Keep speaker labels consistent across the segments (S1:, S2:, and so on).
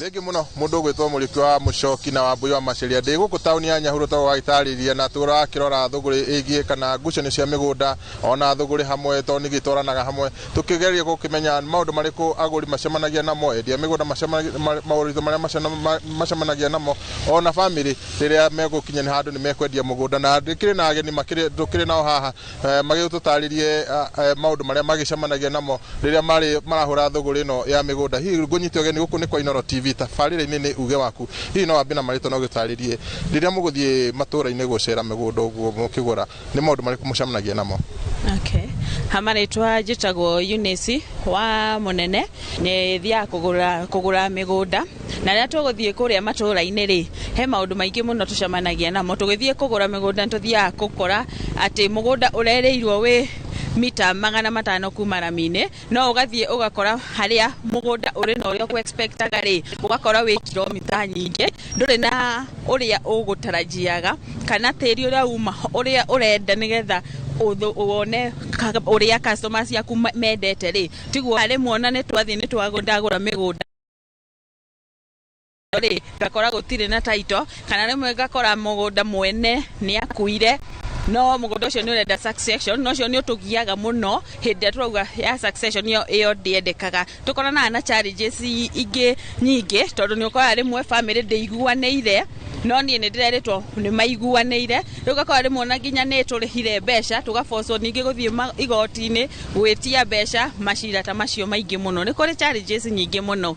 S1: Thengi muno mundu gwitwo Mũriũki wa Mũcoki na Wambui wa Maceria ndi guku tauni ya Nyahururu to gagitariria na turakirora thuguri igie kana ngucanio cia mĩgũnda ona thuguri hamwe to nigitwaranaga hamwe tukigeria gukimenya maundu mariku aguri macemanagia namo endia mĩgũnda maũritũ maria macemanagia namo ona family riria megukinya ni handu ni mekwendia mũgũnda na ndikiri na ageni makiri tukiri nao haha magitutaririe maundu maria magicemanagia namo riria marahura thuguri no ya mĩgũnda hihi ngunyite ageni guku ni kwa Inoro TV tabarĩra-inĩ nĩ uge waku hihi no wambe na marĩtwa no gĩtarĩrie rĩrĩa mũgũthiĩ matũra-inĩ gũcera mĩgũnda ũguo mũkĩgũra nĩ maũndũ marĩkũ mũcemanagia namo?
S2: Okay, hamarĩtwa njĩtagwo Eunice wa Mũnene nĩ thiaga kũgũra mĩgũnda na rĩrĩa tũgũthiĩ kũrĩa matũra-inĩ rĩ he maũndũ maingĩ mũno tũcemanagia namo tũgĩthiĩ kũgũra mĩgũnda tũthiaga gũkora atĩ mũgũnda ũrerĩirwo wĩ mita 500 kuma rami-inĩ no ugathiĩ ugakora haria mũgũnda uri na ũrĩa ũkwexpectaga rĩ ugakora wĩ kilomita nyingĩ ndũrĩ na ũrĩa ũgũtarajiaga kana tĩri ũrĩa uma ũrĩa ũrenda nĩgetha uone ũrĩa customers yaku mendete rĩ tiguo harĩ muona nĩ twathiĩ nĩ twagũra mĩgũnda rĩ ngakora gũtirĩ na title kana rĩmwe ngakora mũgũnda mwene nĩ akuire no mũgũnda ũcio nĩ ũrenda succession no cio nĩ ũtũgiaga mũno hĩndĩ turauga ya succession ĩyo ndĩendekaga tũkoranaga na challenges ingĩ nyingĩ tondũ nĩ ũkoraga rĩmwe family ndĩiguanĩire no niĩ nĩ ndĩreritwo nĩ maiguanĩire rĩu gakora rĩmwe ona nginya nĩ tũrĩhire mbeca tũgabocwo ningĩ gũthiĩ igoti-inĩ gwĩtia mbeca macira ta macio maingĩ mũno nĩ kũrĩ challenges nyingĩ mũno.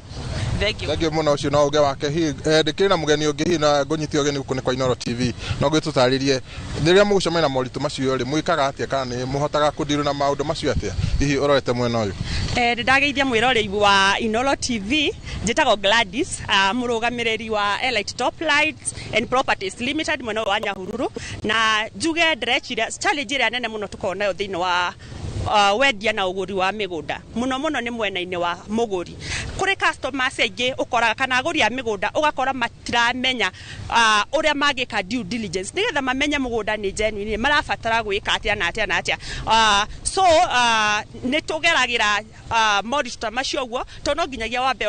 S2: Thengi muno ucio no uge wake hi ndikiri na mugeni ungi hi na ngunyitio geni guku ni kwa Inoro TV no gwitutaririe riria mugucemania na moritu macio ri mwikaga atia kana ni muhotaga kundiru na maundu macio atia hihi urorete mwena uyu?
S3: Ndageithia mwiroreri wa Inoro TV njitagwo Gladys murugamiriri wa Elite Top Lights and Properties Limited mwena wa Nyahururu na njuge ndĩreciria challenge ĩrĩa nene mũno tukoragwo nayo thĩinĩ wa wendia na ũgũri wa mĩgũnda mũno mũno nĩ mwena-inĩ wa mũgũri kuri customers aingĩ ũkoraga kana agũri a mĩgũnda ũgakora matiramenya ũrĩa magĩka due diligence nĩgetha mamenye mũgũnda nĩ genuine marabatara gwĩka atĩa na atĩa na atĩa so nĩ tũgeragĩra moritũ ta macio ũguo tondũ no nginyagia wambe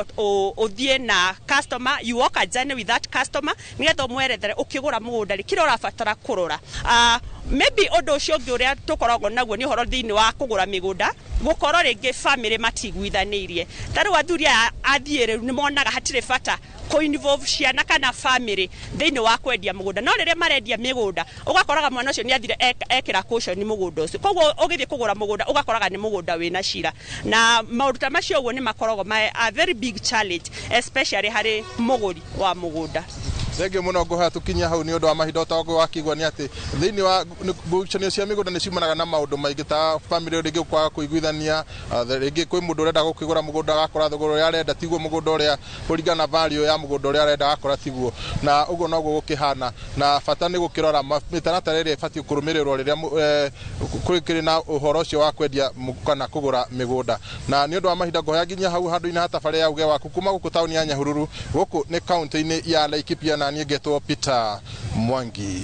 S3: ũthiĩ na customer you walk a journey with that customer nĩgetha ũmwerethere ũkĩgũra mũgũnda rĩ kĩrĩa ũrabatara kũrora maybe ũndũ ũcio ũngĩ ũrĩa tũkoragwo naguo nĩ ũhoro thĩinĩ wa kũgũra mĩgũnda gũkorwo rĩngĩ family matiguithanĩirie tarĩu athuri aya athiĩ rĩu nĩ monaga hatirĩ bata kũ-involve ciana kana family thĩinĩ wa kwendia mũgũnda no rĩrĩa marendia mĩgũnda ũgakoraga mwana ũcio nĩ athire ekĩra caution mũgũnda ũcio koguo ũgĩthiĩ kũgũra mũgũnda ũgakoraga nĩ mũgũnda wĩna cira na maũndũ ta macio ũguo nĩ makoragwo a very big challenge especially harĩ mũgũri wa mũgũnda.
S1: Thengi muno ngũha tukinya hau nĩ ũndũ wa mahinda ũtagwo wakigwa nĩ atĩ thĩinĩ wa ngucanio cia mĩgũnda nĩ ciumanaga na maũndũ maingĩ ta family rĩngĩ kwaga kũiguithania rĩngĩ kwĩ mũndũ ũrenda gũkĩgũra mũgũnda agakora thogora ũrĩa arenda tiguo mũgũnda ũrĩa kũringana na value ya mũgũnda ũrĩa arenda agakora tiguo na ũguo noguo gũkĩhana na bata nĩ gũkĩrora mĩtaratara ĩrĩa ĩbatiĩ kũrũmĩrĩrwo rĩrĩa kũrĩ na ũhoro ũcio wa kwendia kana kũgũra mĩgũnda na nĩ ũndũ wa mahinda ngũha nginya hau handũ-inĩ ha tabarĩra ya uge waku kuma gũkũ tauni ya Nyahururu gũkũ nĩ kaunti-inĩ ya Laikipia na niĩ ngetwo Peter Mwangi.